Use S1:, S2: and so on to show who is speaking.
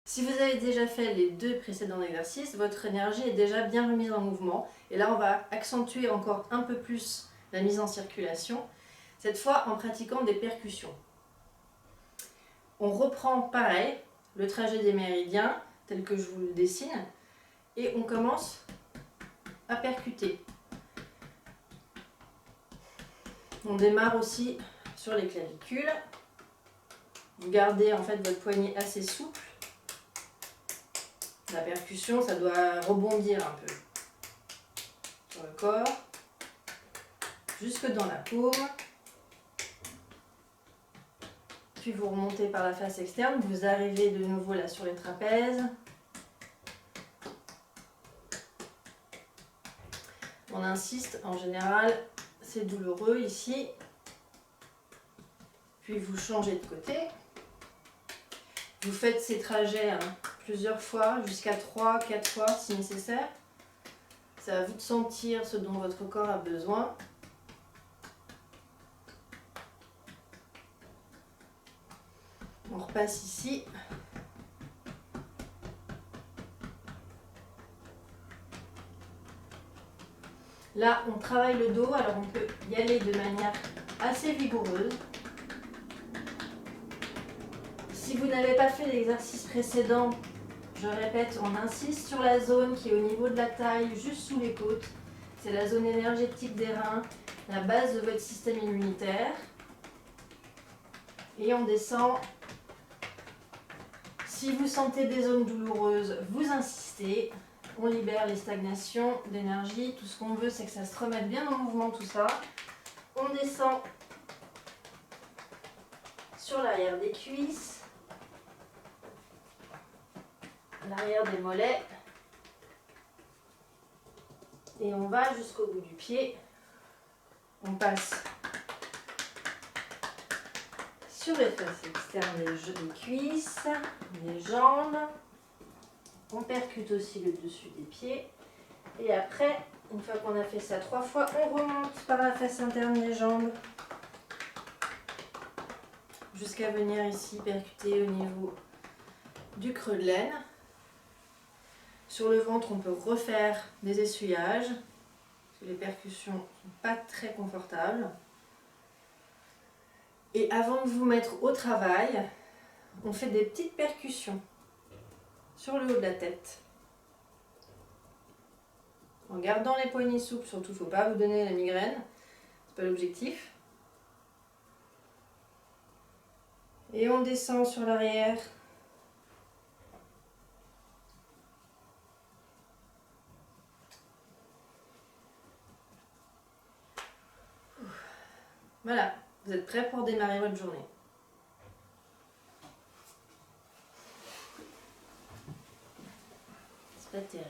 S1: Si vous avez déjà fait les 2 précédents exercices, votre énergie est déjà bien remise en mouvement. Et là, on va accentuer encore un peu plus la mise en circulation, cette fois en pratiquant des percussions. On reprend pareil le trajet des méridiens, tel que je vous le dessine, et on commence à percuter. On démarre aussi sur les clavicules. Vous gardez en fait votre poignet assez souple. La percussion, ça doit rebondir un peu sur le corps, jusque dans la paume. Puis vous remontez par la face externe, vous arrivez de nouveau là sur les trapèzes. On insiste, en général, c'est douloureux ici. Puis vous changez de côté. Vous faites ces trajets plusieurs fois, jusqu'à 3-4 fois si nécessaire. C'est à vous de sentir ce dont votre corps a besoin. On repasse ici. Là, on travaille le dos, alors on peut y aller de manière assez vigoureuse. Si vous n'avez pas fait l'exercice précédent, je répète, on insiste sur la zone qui est au niveau de la taille, juste sous les côtes. C'est la zone énergétique des reins, la base de votre système immunitaire. Et on descend. Si vous sentez des zones douloureuses, vous insistez. On libère les stagnations d'énergie. Tout ce qu'on veut, c'est que ça se remette bien en mouvement, tout ça. On descend sur l'arrière des cuisses, l'arrière des mollets. Et on va jusqu'au bout du pied. On passe sur les faces externes des cuisses, des jambes. On percute aussi le dessus des pieds. Et après, une fois qu'on a fait ça 3 fois, on remonte par la face interne des jambes jusqu'à venir ici percuter au niveau du creux de l'aine. Sur le ventre, on peut refaire des essuyages, parce que les percussions ne sont pas très confortables. Et avant de vous mettre au travail, on fait des petites percussions sur le haut de la tête. En gardant les poignets souples, surtout, il ne faut pas vous donner la migraine, c'est pas l'objectif. Et on descend sur l'arrière. Voilà, vous êtes prêts pour démarrer votre journée. C'est pas terrible.